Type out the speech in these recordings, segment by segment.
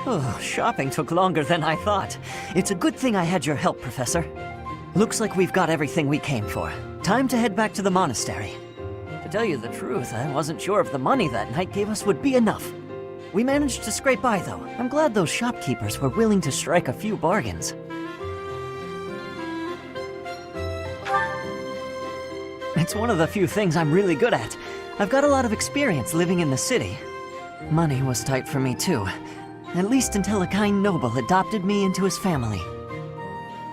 Oh, shopping took longer than I thought. It's a good thing I had your help, Professor. Looks like we've got everything we came for. Time to head back to the monastery. To tell you the truth, I wasn't sure if the money that night gave us would be enough. We managed to scrape by, though. I'm glad those shopkeepers were willing to strike a few bargains. It's one of the few things I'm really good at. I've got a lot of experience living in the city. Money was tight for me, too. At least until a kind noble adopted me into his family.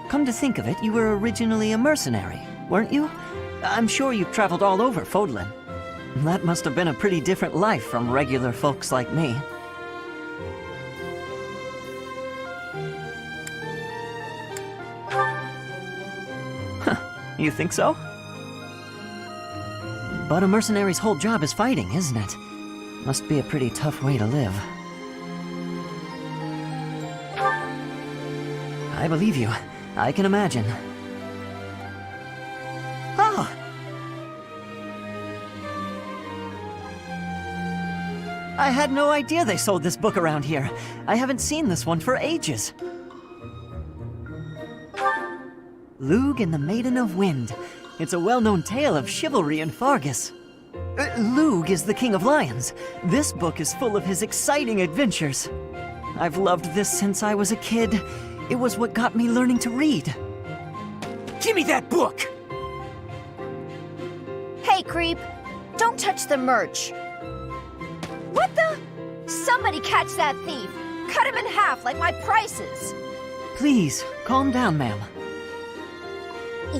Come to think of it, you were originally a mercenary, weren't you? I'm sure you've traveled all over Fodlan. That must have been a pretty different life from regular folks like me. Huh, you think so? But a mercenary's whole job is fighting, isn't it? Must be a pretty tough way to live. I believe you. I can imagine. Oh! I had no idea they sold this book around here. I haven't seen this one for ages. Lugh and the Maiden of Wind. It's a well-known tale of chivalry in Fargus. Lugh is the King of Lions. This book is full of his exciting adventures. I've loved this since I was a kid. It was what got me learning to read. Give me that book! Hey, creep! Don't touch the merch! What the? Somebody catch that thief! Cut him in half like my prices! Please, calm down, ma'am.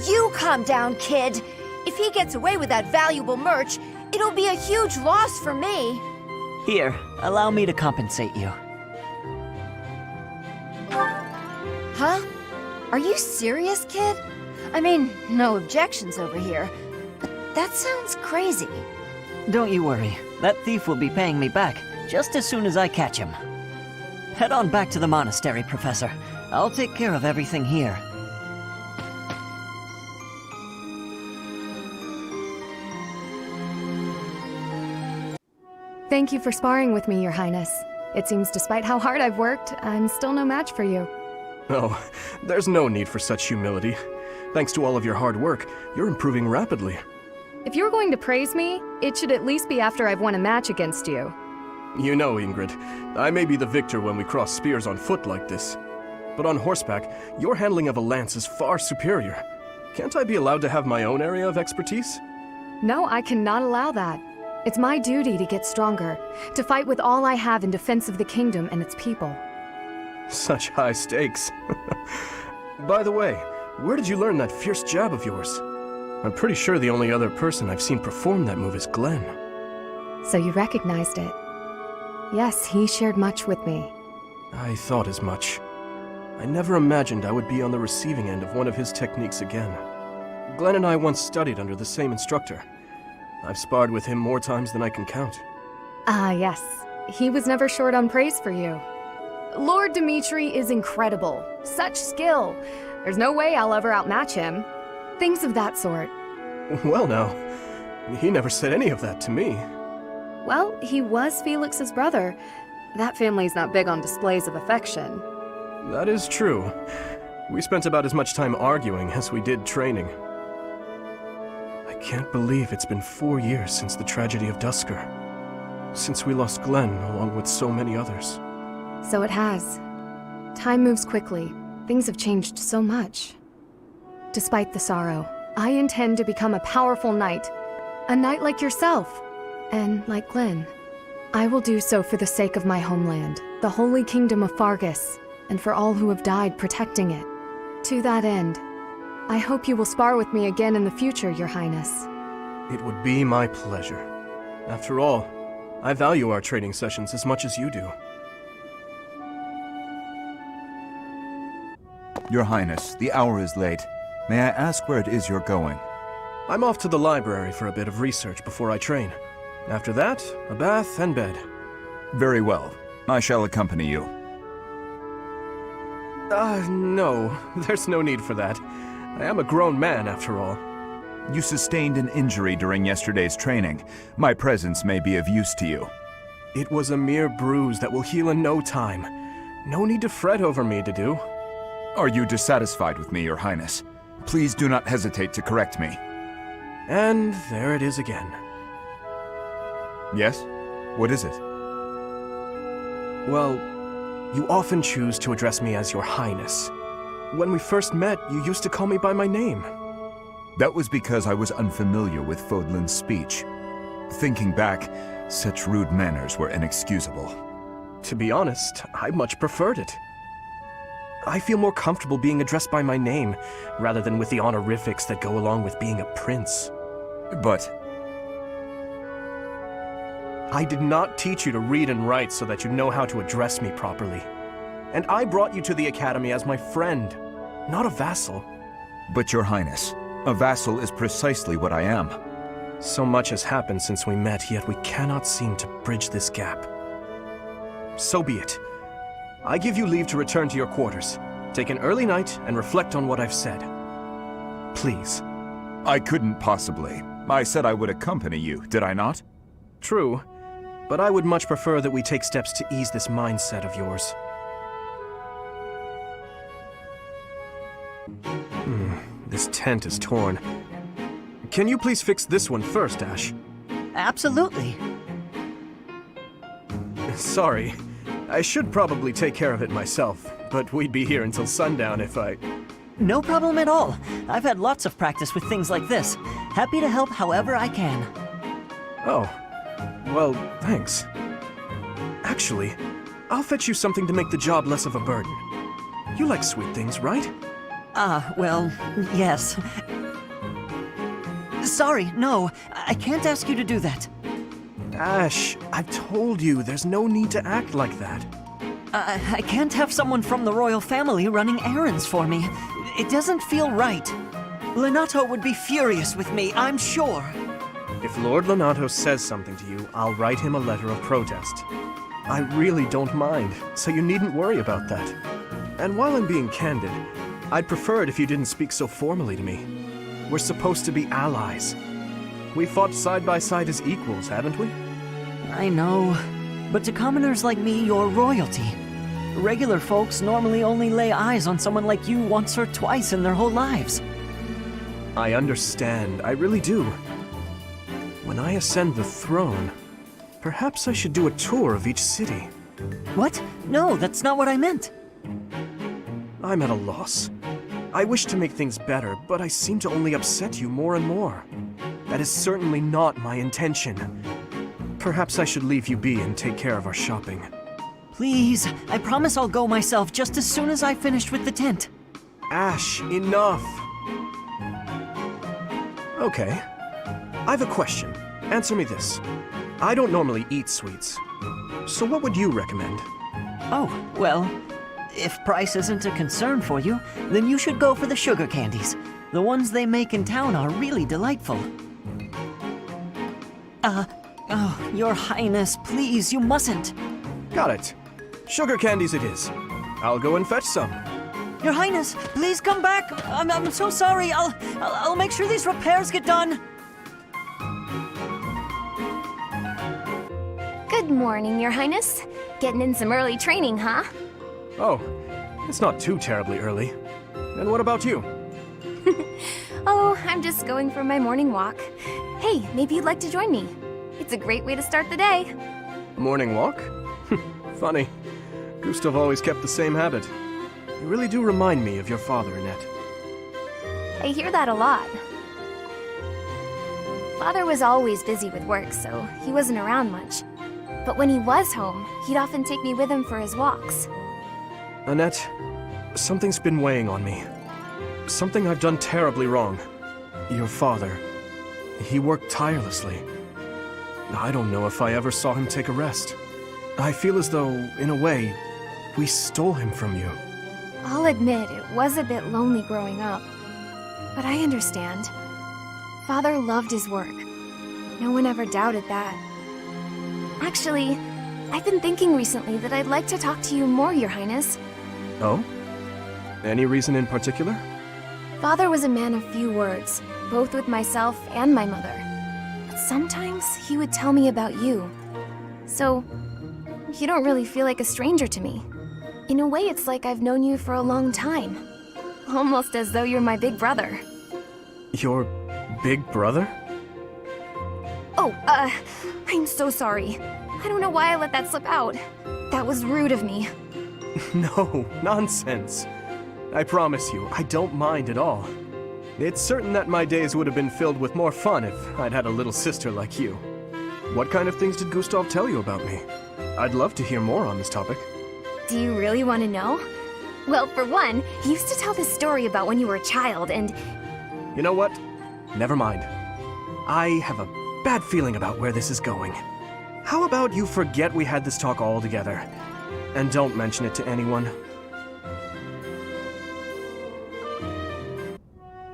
You calm down, kid! If he gets away with that valuable merch, it'll be a huge loss for me. Here, allow me to compensate you. Huh? Are you serious, kid? I mean, no objections over here, but that sounds crazy. Don't you worry. That thief will be paying me back just as soon as I catch him. Head on back to the monastery, Professor. I'll take care of everything here. Thank you for sparring with me, Your Highness. It seems despite how hard I've worked, I'm still no match for you. Oh, there's no need for such humility. Thanks to all of your hard work, you're improving rapidly. If you're going to praise me, it should at least be after I've won a match against you. You know, Ingrid, I may be the victor when we cross spears on foot like this. But on horseback, your handling of a lance is far superior. Can't I be allowed to have my own area of expertise? No, I cannot allow that. It's my duty to get stronger, to fight with all I have in defense of the kingdom and its people. Such high stakes. By the way, where did you learn that fierce jab of yours? I'm pretty sure the only other person I've seen perform that move is Glenn. So you recognized it. Yes, he shared much with me. I thought as much. I never imagined I would be on the receiving end of one of his techniques again. Glenn and I once studied under the same instructor. I've sparred with him more times than I can count. Ah, yes. He was never short on praise for you. Lord Dimitri is incredible. Such skill. There's no way I'll ever outmatch him. Things of that sort. Well now, he never said any of that to me. Well, he was Felix's brother. That family's not big on displays of affection. That is true. We spent about as much time arguing as we did training. I can't believe it's been 4 years since the tragedy of Dusker. Since we lost Glenn, along with so many others. So it has. Time moves quickly. Things have changed so much. Despite the sorrow, I intend to become a powerful knight. A knight like yourself. And like Glenn. I will do so for the sake of my homeland, the holy kingdom of Fargus, and for all who have died protecting it. To that end, I hope you will spar with me again in the future, Your Highness. It would be my pleasure. After all, I value our training sessions as much as you do. Your Highness, the hour is late. May I ask where it is you're going? I'm off to the library for a bit of research before I train. After that, a bath and bed. Very well. I shall accompany you. No. There's no need for that. I am a grown man, after all. You sustained an injury during yesterday's training. My presence may be of use to you. It was a mere bruise that will heal in no time. No need to fret over me, Dedue. Are you dissatisfied with me, Your Highness? Please do not hesitate to correct me. And there it is again. Yes? What is it? Well, you often choose to address me as Your Highness. When we first met, you used to call me by my name. That was because I was unfamiliar with Fodlan's speech. Thinking back, such rude manners were inexcusable. To be honest, I much preferred it. I feel more comfortable being addressed by my name, rather than with the honorifics that go along with being a prince. But I did not teach you to read and write so that you know how to address me properly. And I brought you to the Academy as my friend, not a vassal. But Your Highness, a vassal is precisely what I am. So much has happened since we met, yet we cannot seem to bridge this gap. So be it. I give you leave to return to your quarters. Take an early night and reflect on what I've said. Please. I couldn't possibly. I said I would accompany you, did I not? True, but I would much prefer that we take steps to ease this mindset of yours. This tent is torn. Can you please fix this one first, Ashe? Absolutely. Sorry. I should probably take care of it myself, but we'd be here until sundown if I... No problem at all. I've had lots of practice with things like this. Happy to help however I can. Oh. Well, thanks. Actually, I'll fetch you something to make the job less of a burden. You like sweet things, right? Well, yes. Sorry, no. I can't ask you to do that. Ashe, I've told you, there's no need to act like that. I can't have someone from the royal family running errands for me. It doesn't feel right. Lenato would be furious with me, I'm sure. If Lord Lenato says something to you, I'll write him a letter of protest. I really don't mind, so you needn't worry about that. And while I'm being candid, I'd prefer it if you didn't speak so formally to me. We're supposed to be allies. We fought side by side as equals, haven't we? I know. But to commoners like me, you're royalty. Regular folks normally only lay eyes on someone like you once or twice in their whole lives. I understand, I really do. When I ascend the throne, perhaps I should do a tour of each city. What? No, that's not what I meant. I'm at a loss. I wish to make things better, but I seem to only upset you more and more. That is certainly not my intention. Perhaps I should leave you be and take care of our shopping. Please, I promise I'll go myself just as soon as I've finished with the tent. Ashe, enough! Okay. I've a question. Answer me this. I don't normally eat sweets. So what would you recommend? Oh, well, if price isn't a concern for you, then you should go for the sugar candies. The ones they make in town are really delightful. Oh, Your Highness, please, you mustn't. Got it. Sugar candies it is. I'll go and fetch some. Your Highness, please come back. I'm so sorry. I'll make sure these repairs get done. Good morning, Your Highness. Getting in some early training, huh? Oh, it's not too terribly early. And what about you? Oh, I'm just going for my morning walk. Hey, maybe you'd like to join me. It's a great way to start the day. Morning walk? Funny. Gustav always kept the same habit. You really do remind me of your father, Anette. I hear that a lot. Father was always busy with work, so he wasn't around much. But when he was home, he'd often take me with him for his walks. Anette, something's been weighing on me. Something I've done terribly wrong. Your father, he worked tirelessly. I don't know if I ever saw him take a rest. I feel as though, in a way, we stole him from you. I'll admit it was a bit lonely growing up. But I understand. Father loved his work. No one ever doubted that. Actually, I've been thinking recently that I'd like to talk to you more, Your Highness. Oh? Any reason in particular? Father was a man of few words, both with myself and my mother. But sometimes he would tell me about you. So, you don't really feel like a stranger to me. In a way, it's like I've known you for a long time. Almost as though you're my big brother. Your big brother? Oh, I'm so sorry. I don't know why I let that slip out. That was rude of me. No, nonsense. I promise you, I don't mind at all. It's certain that my days would have been filled with more fun if I'd had a little sister like you. What kind of things did Gustav tell you about me? I'd love to hear more on this topic. Do you really want to know? Well, for one, he used to tell this story about when you were a child, and... You know what? Never mind. I have a bad feeling about where this is going. How about you forget we had this talk altogether, and don't mention it to anyone?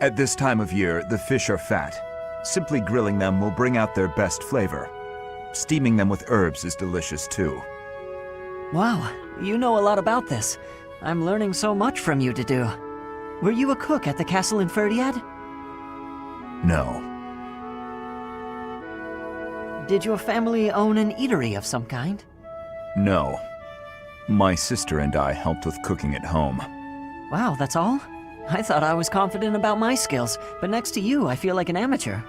At this time of year, the fish are fat. Simply grilling them will bring out their best flavor. Steaming them with herbs is delicious too. Wow, you know a lot about this. I'm learning so much from you, Dedue. Were you a cook at the castle in Ferdiad? No. Did your family own an eatery of some kind? No. My sister and I helped with cooking at home. Wow, that's all? I thought I was confident about my skills, but next to you, I feel like an amateur.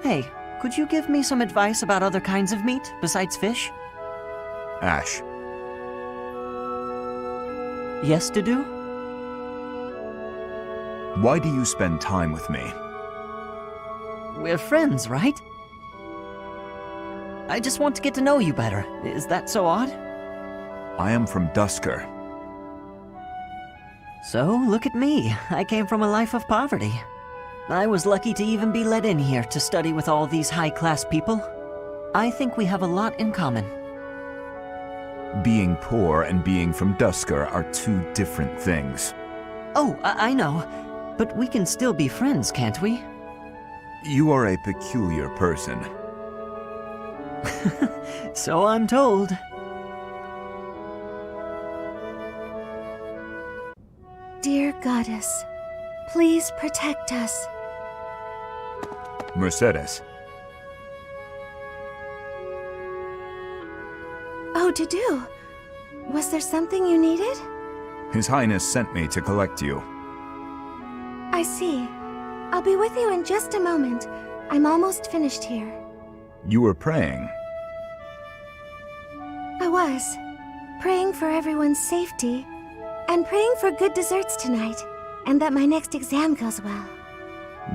Hey, could you give me some advice about other kinds of meat besides fish? Ashe. Yes, Dedue? Why do you spend time with me? We're friends, right? I just want to get to know you better. Is that so odd? I am from Dusker. So, look at me. I came from a life of poverty. I was lucky to even be let in here to study with all these high-class people. I think we have a lot in common. Being poor and being from Dusker are two different things. Oh, I know. But we can still be friends, can't we? You are a peculiar person. So I'm told. Dear Goddess, please protect us. Mercedes. Oh, Dedue. Was there something you needed? His Highness sent me to collect you. I see. I'll be with you in just a moment. I'm almost finished here. You were praying. I was. Praying for everyone's safety, and praying for good desserts tonight, and that my next exam goes well.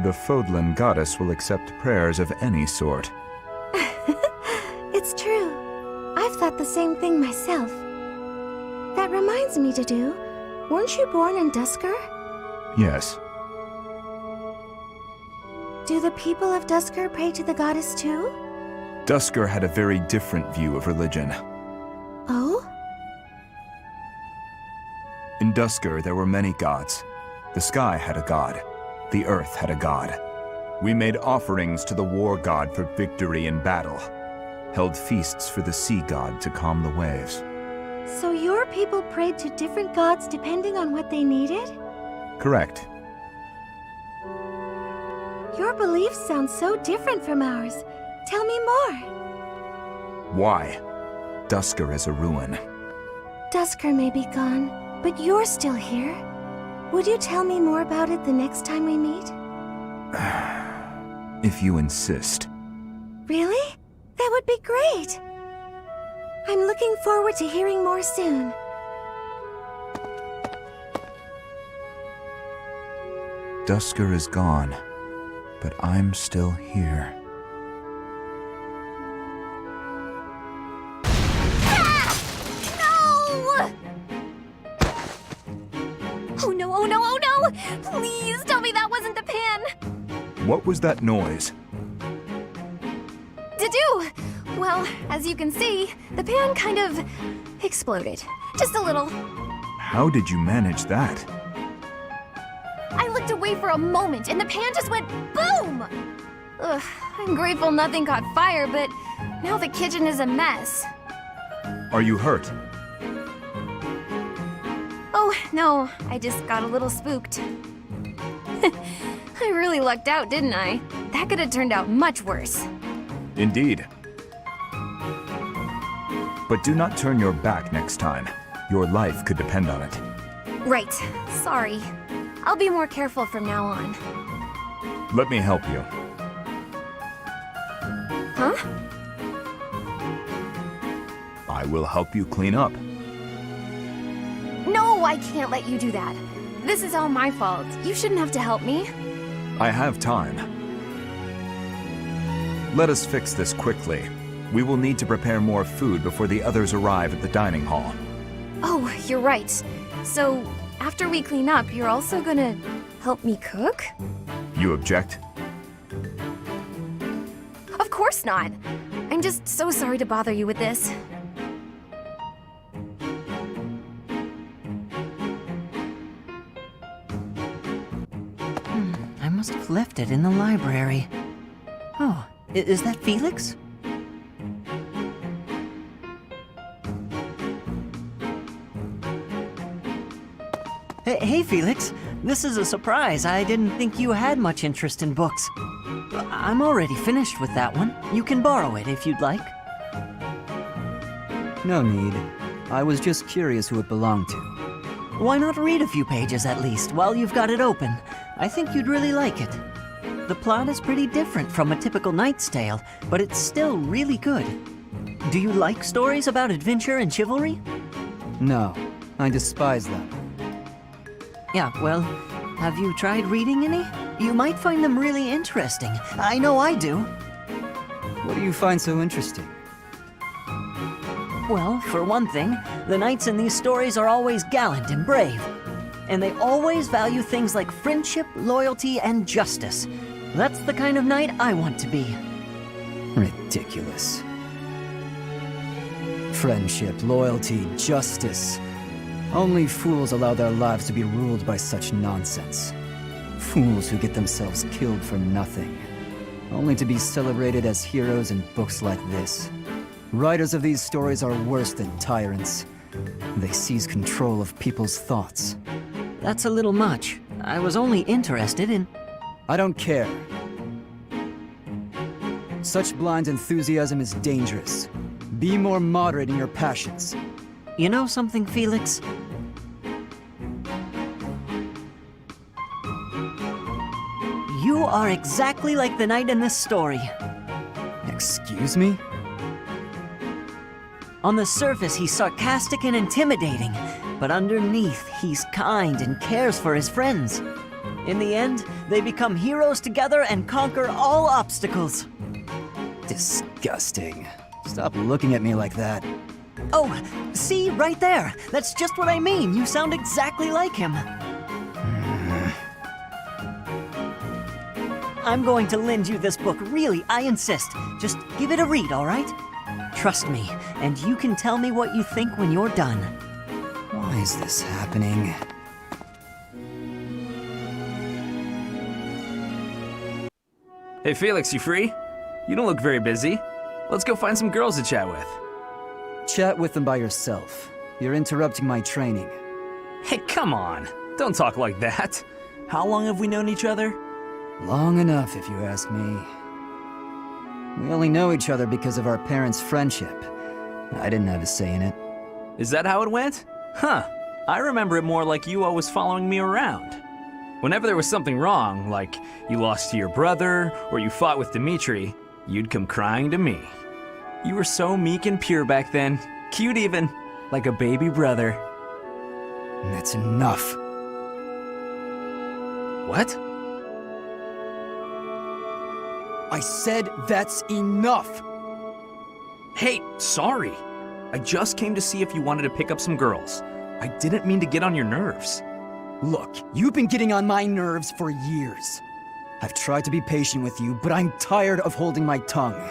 The Fodlan goddess will accept prayers of any sort. It's true. I've thought the same thing myself. That reminds me, Dedue. Weren't you born in Dusker? Yes. Do the people of Dusker pray to the goddess too? Dusker had a very different view of religion. Oh? In Dusker, there were many gods. The sky had a god. The earth had a god. We made offerings to the war god for victory in battle. Held feasts for the sea god to calm the waves. So your people prayed to different gods depending on what they needed? Correct. Your beliefs sound so different from ours. Tell me more. Why? Dusker is a ruin. Dusker may be gone, but you're still here. Would you tell me more about it the next time we meet? If you insist. Really? That would be great! I'm looking forward to hearing more soon. Dusker is gone, but I'm still here. Oh no, oh no, oh no! Please tell me that wasn't the pan! What was that noise? Dedue! Well, as you can see, the pan kind of exploded. Just a little. How did you manage that? I looked away for a moment and the pan just went boom! Ugh, I'm grateful nothing caught fire, but now the kitchen is a mess. Are you hurt? Oh, no, I just got a little spooked. I really lucked out, didn't I? That could have turned out much worse. Indeed. But do not turn your back next time. Your life could depend on it. Right. Sorry. I'll be more careful from now on. Let me help you. Huh? I will help you clean up. No, I can't let you do that. This is all my fault. You shouldn't have to help me. I have time. Let us fix this quickly. We will need to prepare more food before the others arrive at the dining hall. Oh, you're right. So, after we clean up, you're also gonna help me cook? You object? Of course not. I'm just so sorry to bother you with this. I must have left it in the library. Oh, is that Felix? Hey, Felix. This is a surprise. I didn't think you had much interest in books. I'm already finished with that one. You can borrow it if you'd like. No need. I was just curious who it belonged to. Why not read a few pages at least while you've got it open? I think you'd really like it. The plot is pretty different from a typical knight's tale, but it's still really good. Do you like stories about adventure and chivalry? No, I despise them. Yeah, well, have you tried reading any? You might find them really interesting. I know I do. What do you find so interesting? Well, for one thing, the knights in these stories are always gallant and brave. And they always value things like friendship, loyalty, and justice. That's the kind of knight I want to be. Ridiculous. Friendship, loyalty, justice. Only fools allow their lives to be ruled by such nonsense. Fools who get themselves killed for nothing, only to be celebrated as heroes in books like this. Writers of these stories are worse than tyrants. They seize control of people's thoughts. That's a little much. I was only interested in... I don't care. Such blind enthusiasm is dangerous. Be more moderate in your passions. You know something, Felix? You are exactly like the knight in this story. Excuse me? On the surface, he's sarcastic and intimidating, but underneath, he's kind and cares for his friends. In the end, they become heroes together and conquer all obstacles. Disgusting. Stop looking at me like that. Oh, see, right there. That's just what I mean. You sound exactly like him. I'm going to lend you this book, really, I insist. Just give it a read, all right? Trust me, and you can tell me what you think when you're done. Why is this happening? Hey, Felix, you free? You don't look very busy. Let's go find some girls to chat with. Chat with them by yourself. You're interrupting my training. Hey, come on. Don't talk like that. How long have we known each other? Long enough, if you ask me. We only know each other because of our parents' friendship. I didn't have a say in it. Is that how it went? Huh. I remember it more like you always following me around. Whenever there was something wrong, like you lost to your brother or you fought with Dimitri, you'd come crying to me. You were so meek and pure back then. Cute even. Like a baby brother. That's enough. What? I said that's enough! Hey, sorry. I just came to see if you wanted to pick up some girls. I didn't mean to get on your nerves. Look, you've been getting on my nerves for years. I've tried to be patient with you, but I'm tired of holding my tongue.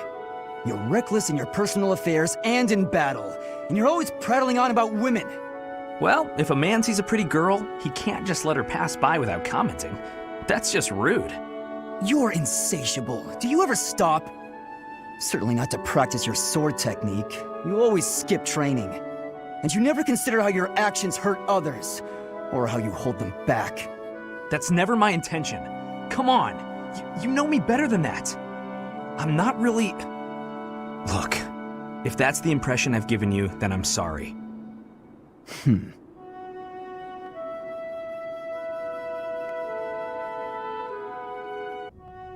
You're reckless in your personal affairs and in battle, and you're always prattling on about women. Well, if a man sees a pretty girl, he can't just let her pass by without commenting. That's just rude. You're insatiable. Do you ever stop? Certainly not to practice your sword technique. You always skip training. And you never consider how your actions hurt others, or how you hold them back. That's never my intention. Come on, you know me better than that. I'm not really... Look, if that's the impression I've given you, then I'm sorry.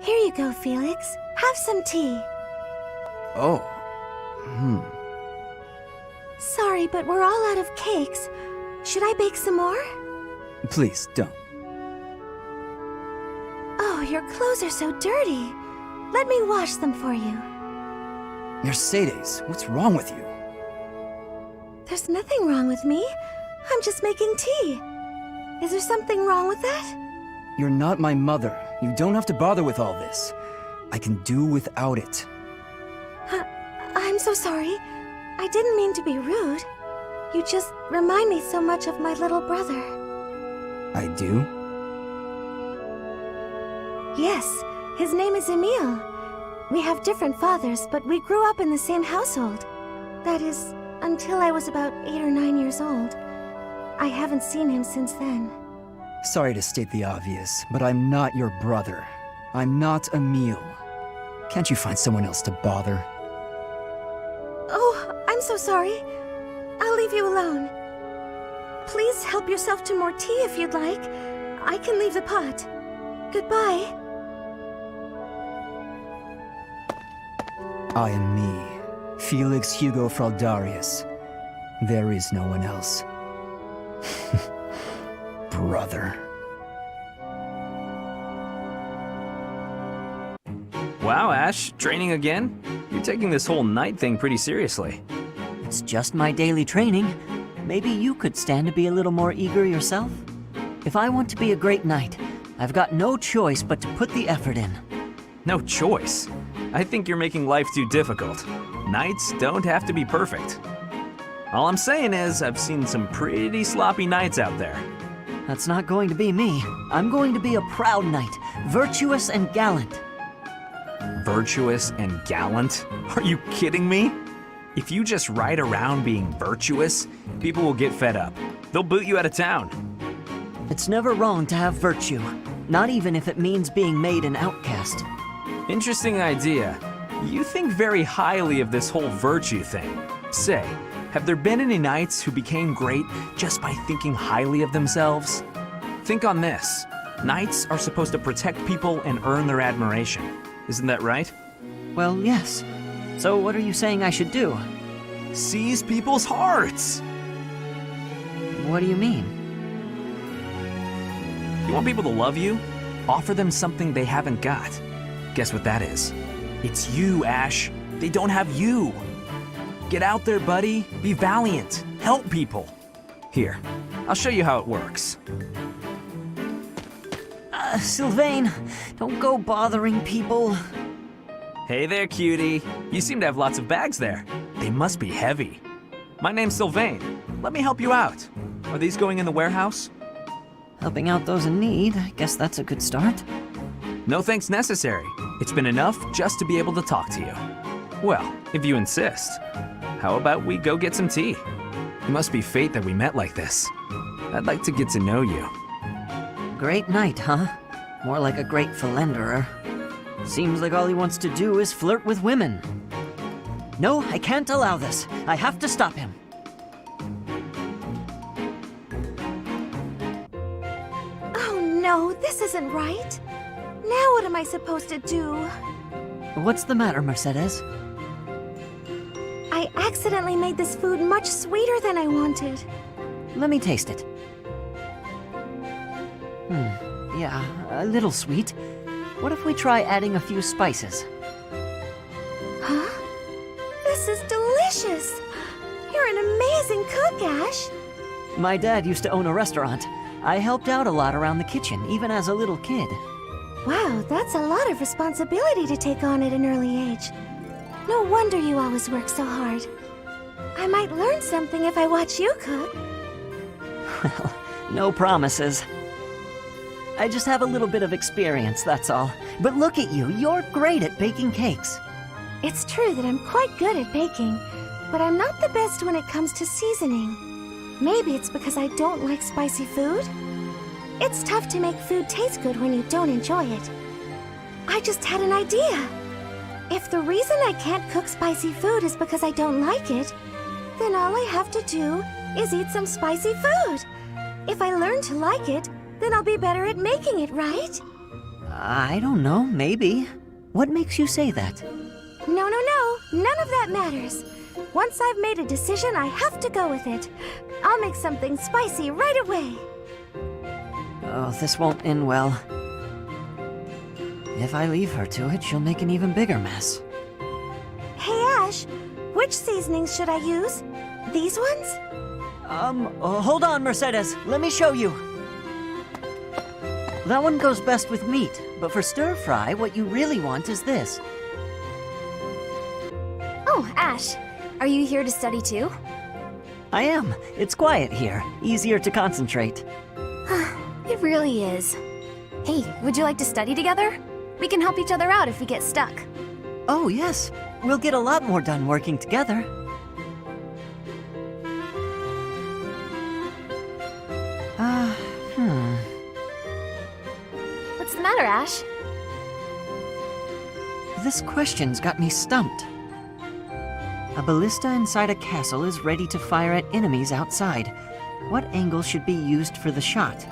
Here you go, Felix. Have some tea. Oh. Sorry, but we're all out of cakes. Should I bake some more? Please, don't. Oh, your clothes are so dirty. Let me wash them for you. Mercedes, what's wrong with you? There's nothing wrong with me. I'm just making tea. Is there something wrong with that? You're not my mother. You don't have to bother with all this. I can do without it. I'm so sorry. I didn't mean to be rude. You just remind me so much of my little brother. I do? Yes, his name is Emile. We have different fathers, but we grew up in the same household. That is, until I was about 8 or 9 years old. I haven't seen him since then. Sorry to state the obvious, but I'm not your brother. I'm not Emile. Can't you find someone else to bother? Oh, I'm so sorry. I'll leave you alone. Please help yourself to more tea if you'd like. I can leave the pot. Goodbye. I am me, Felix Hugo Fraldarius. There is no one else. Brother. Wow, Ashe, training again? You're taking this whole night thing pretty seriously. It's just my daily training. Maybe you could stand to be a little more eager yourself? If I want to be a great knight, I've got no choice but to put the effort in. No choice. I think you're making life too difficult. Knights don't have to be perfect. All I'm saying is, I've seen some pretty sloppy knights out there. That's not going to be me. I'm going to be a proud knight, virtuous and gallant. Virtuous and gallant? Are you kidding me? If you just ride around being virtuous, people will get fed up. They'll boot you out of town. It's never wrong to have virtue, not even if it means being made an outcast. Interesting idea. You think very highly of this whole virtue thing. Say, have there been any knights who became great just by thinking highly of themselves? Think on this. Knights are supposed to protect people and earn their admiration. Isn't that right? Well, yes. So what are you saying I should do? Seize people's hearts! What do you mean? You want people to love you? Offer them something they haven't got. Guess what that is? It's you, Ashe. They don't have you. Get out there, buddy. Be valiant. Help people. Here, I'll show you how it works. Sylvain, don't go bothering people. Hey there, cutie. You seem to have lots of bags there. They must be heavy. My name's Sylvain. Let me help you out. Are these going in the warehouse? Helping out those in need, I guess that's a good start. No thanks necessary. It's been enough just to be able to talk to you. Well, if you insist. How about we go get some tea? It must be fate that we met like this. I'd like to get to know you. Great knight, huh? More like a great philanderer. Seems like all he wants to do is flirt with women. No, I can't allow this. I have to stop him. Oh no, this isn't right. Now what am I supposed to do? What's the matter, Mercedes? I accidentally made this food much sweeter than I wanted. Let me taste it. Yeah, a little sweet. What if we try adding a few spices? Huh? This is delicious! You're an amazing cook, Ashe! My dad used to own a restaurant. I helped out a lot around the kitchen, even as a little kid. Wow, that's a lot of responsibility to take on at an early age. No wonder you always work so hard. I might learn something if I watch you cook. Well, no promises. I just have a little bit of experience, that's all. But look at you, you're great at baking cakes. It's true that I'm quite good at baking, but I'm not the best when it comes to seasoning. Maybe it's because I don't like spicy food? It's tough to make food taste good when you don't enjoy it. I just had an idea. If the reason I can't cook spicy food is because I don't like it, then all I have to do is eat some spicy food. If I learn to like it, then I'll be better at making it, right? I don't know, maybe. What makes you say that? No. None of that matters. Once I've made a decision, I have to go with it. I'll make something spicy right away. Oh, this won't end well. If I leave her to it, she'll make an even bigger mess. Hey, Ashe, which seasonings should I use? These ones? Hold on, Mercedes. Let me show you. That one goes best with meat, but for stir-fry, what you really want is this. Oh, Ashe, are you here to study too? I am. It's quiet here. Easier to concentrate. It really is. Hey, would you like to study together? We can help each other out if we get stuck. Oh, yes. We'll get a lot more done working together. What's the matter, Ashe? This question's got me stumped. A ballista inside a castle is ready to fire at enemies outside. What angle should be used for the shot?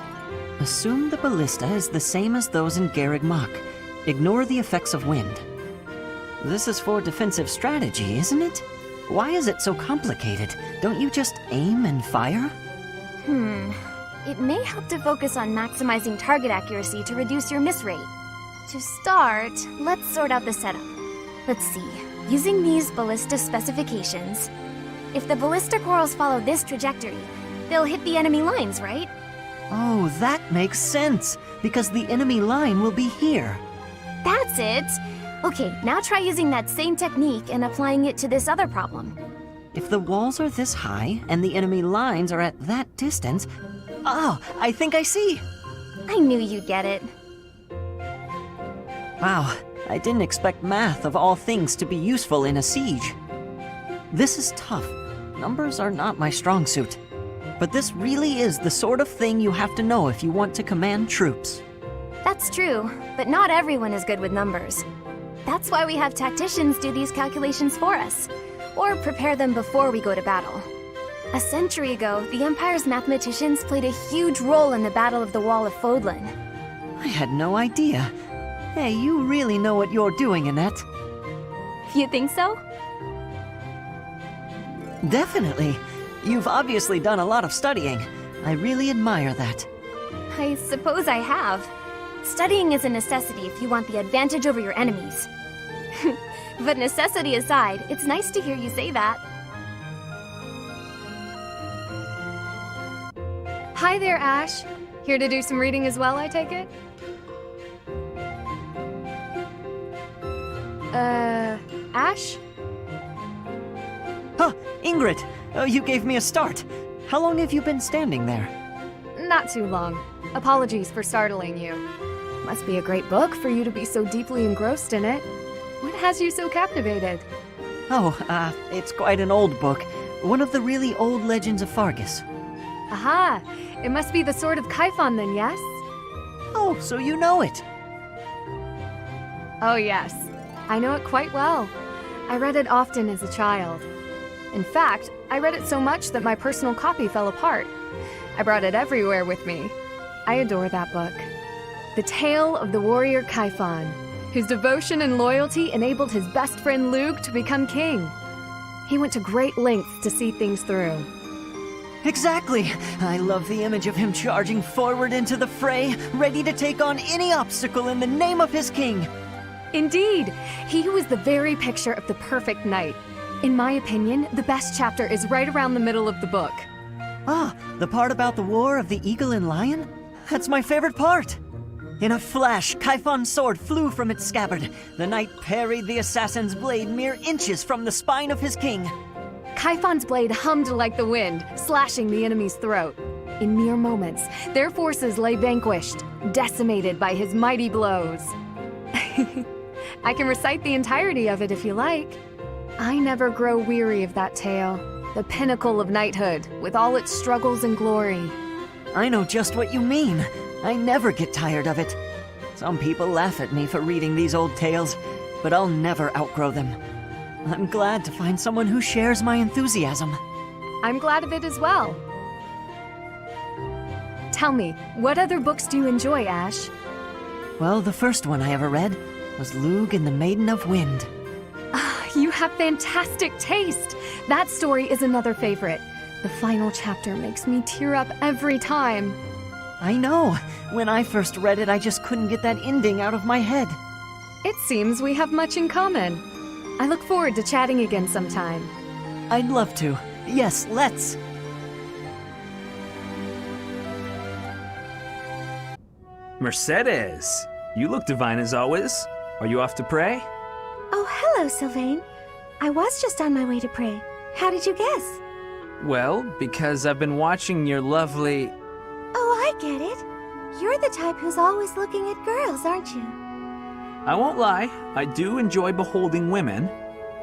Assume the ballista is the same as those in Garreg Mach. Ignore the effects of wind. This is for defensive strategy, isn't it? Why is it so complicated? Don't you just aim and fire? It may help to focus on maximizing target accuracy to reduce your miss rate. To start, let's sort out the setup. Let's see. Using these ballista specifications, if the ballista corals follow this trajectory, they'll hit the enemy lines, right? Oh, that makes sense, because the enemy line will be here. That's it! Okay, now try using that same technique and applying it to this other problem. If the walls are this high and the enemy lines are at that distance... Oh, I think I see! I knew you'd get it. Wow, I didn't expect math of all things to be useful in a siege. This is tough. Numbers are not my strong suit. But this really is the sort of thing you have to know if you want to command troops. That's true, but not everyone is good with numbers. That's why we have tacticians do these calculations for us, or prepare them before we go to battle. A century ago, the Empire's mathematicians played a huge role in the Battle of the Wall of Fodlan. I had no idea. Hey, you really know what you're doing, Anette. You think so? Definitely. You've obviously done a lot of studying. I really admire that. I suppose I have. Studying is a necessity if you want the advantage over your enemies. But necessity aside, it's nice to hear you say that. Hi there, Ashe. Here to do some reading as well, I take it? Ashe? Huh, Ingrid! You gave me a start. How long have you been standing there? Not too long. Apologies for startling you. Must be a great book for you to be so deeply engrossed in it. What has you so captivated? Oh, it's quite an old book. One of the really old legends of Fargus. Aha! It must be the Sword of Kaifon then, yes? Oh, so you know it. Oh yes. I know it quite well. I read it often as a child. In fact, I read it so much that my personal copy fell apart. I brought it everywhere with me. I adore that book. The tale of the warrior Kaifon, whose devotion and loyalty enabled his best friend Luke to become king. He went to great lengths to see things through. Exactly! I love the image of him charging forward into the fray, ready to take on any obstacle in the name of his king. Indeed! He was the very picture of the perfect knight. In my opinion, the best chapter is right around the middle of the book. Ah, the part about the war of the eagle and lion? That's my favorite part! In a flash, Kaifon's sword flew from its scabbard. The knight parried the assassin's blade mere inches from the spine of his king. Kaifon's blade hummed like the wind, slashing the enemy's throat. In mere moments, their forces lay vanquished, decimated by his mighty blows. I can recite the entirety of it if you like. I never grow weary of that tale, the pinnacle of knighthood, with all its struggles and glory. I know just what you mean. I never get tired of it. Some people laugh at me for reading these old tales, but I'll never outgrow them. I'm glad to find someone who shares my enthusiasm. I'm glad of it as well. Tell me, what other books do you enjoy, Ashe? Well, the first one I ever read was Lugh and the Maiden of Wind. You have fantastic taste. That story is another favorite. The final chapter makes me tear up every time. I know. When I first read it, I just couldn't get that ending out of my head. It seems we have much in common. I look forward to chatting again sometime. I'd love to. Yes, let's. Mercedes, you look divine as always. Are you off to pray? Oh, hello, Sylvain. I was just on my way to pray. How did you guess? Well, because I've been watching your lovely... Oh, I get it. You're the type who's always looking at girls, aren't you? I won't lie, I do enjoy beholding women,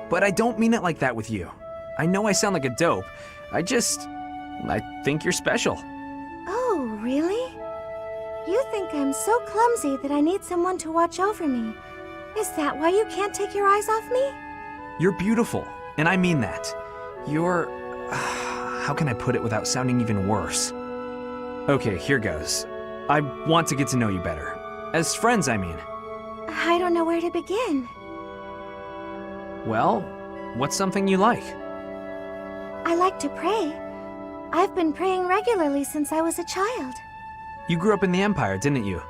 but I don't mean it like that with you. I know I sound like a dope. I think you're special. Oh, really? You think I'm so clumsy that I need someone to watch over me. Is that why you can't take your eyes off me? You're beautiful, and I mean that. You're... how can I put it without sounding even worse? Okay, here goes. I want to get to know you better. As friends, I mean. I don't know where to begin. Well, what's something you like? I like to pray. I've been praying regularly since I was a child. You grew up in the Empire, didn't you?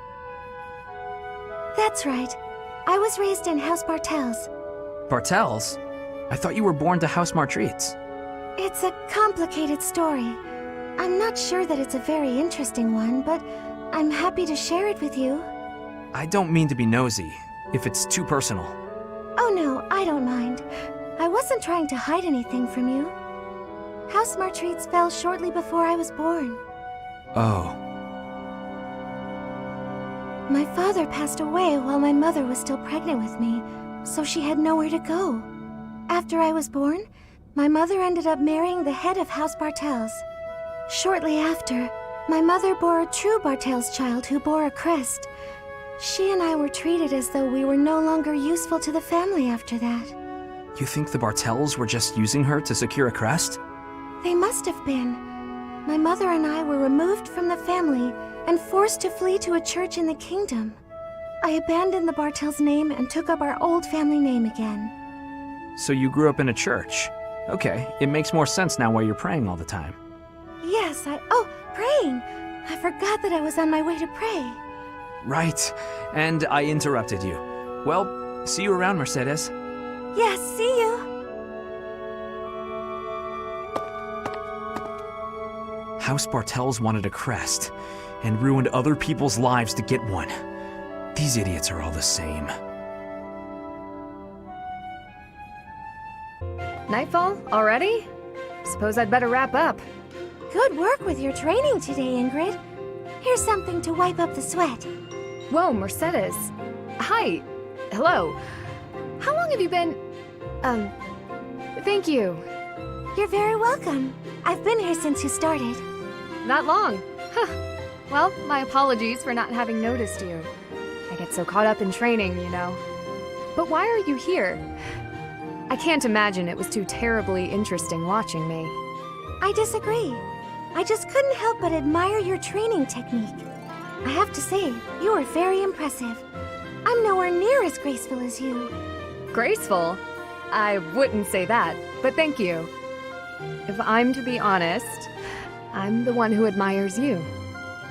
That's right. I was raised in House Bartels. Bartels? I thought you were born to House Martreats. It's a complicated story. I'm not sure that it's a very interesting one, but I'm happy to share it with you. I don't mean to be nosy, if it's too personal. Oh no, I don't mind. I wasn't trying to hide anything from you. House Martreats fell shortly before I was born. Oh. My father passed away while my mother was still pregnant with me, so she had nowhere to go. After I was born, my mother ended up marrying the head of House Bartels. Shortly after, my mother bore a true Bartels child who bore a crest. She and I were treated as though we were no longer useful to the family after that. You think the Bartels were just using her to secure a crest? They must have been. My mother and I were removed from the family and forced to flee to a church in the kingdom. I abandoned the Bartels name and took up our old family name again. So you grew up in a church. Okay, it makes more sense now why you're praying all the time. Yes, Oh, praying! I forgot that I was on my way to pray. Right, and I interrupted you. Well, see you around, Mercedes. Yes, see you! House Bartels wanted a crest, and ruined other people's lives to get one. These idiots are all the same. Nightfall? Already? Suppose I'd better wrap up. Good work with your training today, Ingrid. Here's something to wipe up the sweat. Whoa, Mercedes. Hi. Hello. How long have you been... Thank you. You're very welcome. I've been here since you started. That long? Huh. Well, my apologies for not having noticed you. I get so caught up in training, you know. But why are you here? I can't imagine it was too terribly interesting watching me. I disagree. I just couldn't help but admire your training technique. I have to say, you are very impressive. I'm nowhere near as graceful as you. Graceful? I wouldn't say that, but thank you. If I'm to be honest, I'm the one who admires you.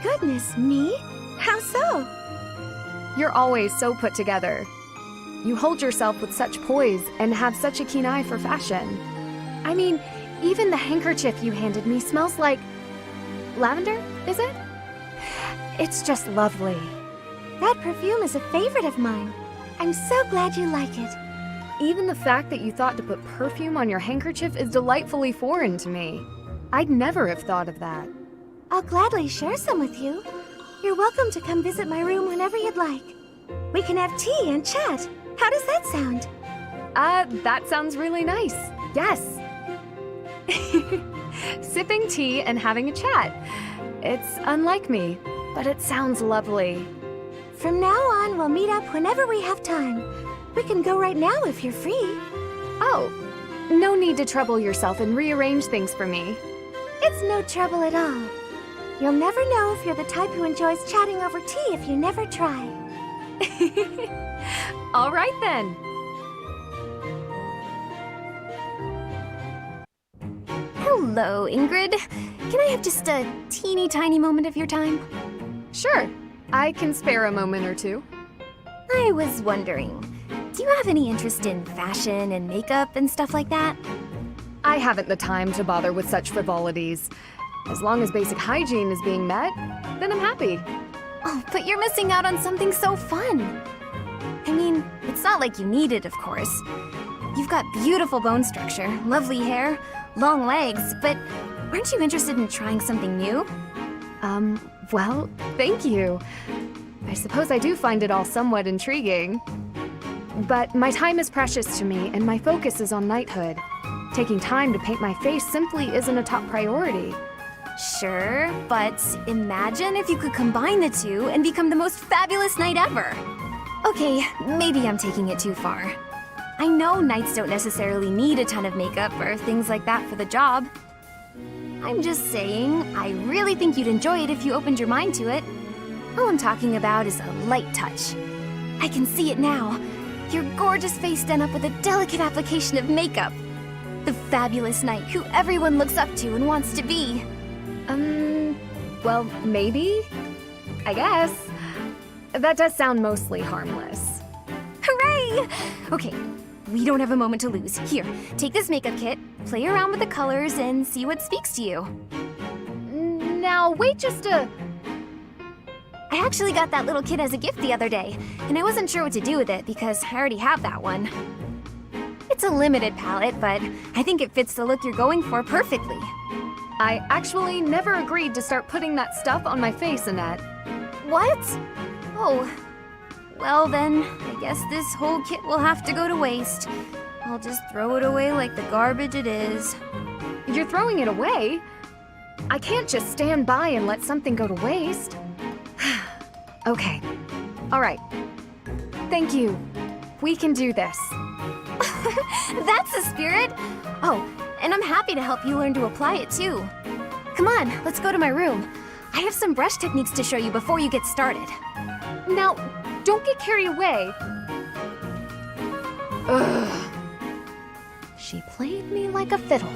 Goodness me? How so? You're always so put together. You hold yourself with such poise and have such a keen eye for fashion. I mean, even the handkerchief you handed me smells like... lavender, is it? It's just lovely. That perfume is a favorite of mine. I'm so glad you like it. Even the fact that you thought to put perfume on your handkerchief is delightfully foreign to me. I'd never have thought of that. I'll gladly share some with you. You're welcome to come visit my room whenever you'd like. We can have tea and chat. How does that sound? That sounds really nice. Yes. Sipping tea and having a chat. It's unlike me, but it sounds lovely. From now on, we'll meet up whenever we have time. We can go right now if you're free. Oh, No need to trouble yourself and rearrange things for me. It's no trouble at all. You'll never know if you're the type who enjoys chatting over tea if you never try. All right then. Hello, Ingrid. Can I have just a teeny tiny moment of your time? Sure, I can spare a moment or two. I was wondering, do you have any interest in fashion and makeup and stuff like that? I haven't the time to bother with such frivolities. As long as basic hygiene is being met, then I'm happy. Oh, but you're missing out on something so fun. I mean, it's not like you need it, of course. You've got beautiful bone structure, lovely hair, long legs, but aren't you interested in trying something new? Well, thank you. I suppose I do find it all somewhat intriguing. But my time is precious to me, and my focus is on knighthood. Taking time to paint my face simply isn't a top priority. Sure, but imagine if you could combine the two and become the most fabulous knight ever. Okay, maybe I'm taking it too far. I know knights don't necessarily need a ton of makeup or things like that for the job. I'm just saying, I really think you'd enjoy it if you opened your mind to it. All I'm talking about is a light touch. I can see it now. Your gorgeous face done up with a delicate application of makeup. The fabulous knight who everyone looks up to and wants to be. Well, maybe? I guess. That does sound mostly harmless. Hooray! Okay, we don't have a moment to lose. Here, take this makeup kit, play around with the colors, and see what speaks to you. Now, wait just a... I actually got that little kit as a gift the other day, and I wasn't sure what to do with it because I already have that one. It's a limited palette, but I think it fits the look you're going for perfectly. I actually never agreed to start putting that stuff on my face, Anette. What? Oh, well then, I guess this whole kit will have to go to waste. I'll just throw it away like the garbage it is. You're throwing it away? I can't just stand by and let something go to waste. Okay. All right. Thank you. We can do this. That's the spirit! Oh, and I'm happy to help you learn to apply it too. Come on, let's go to my room. I have some brush techniques to show you before you get started. Now, don't get carried away. Ugh. She played me like a fiddle.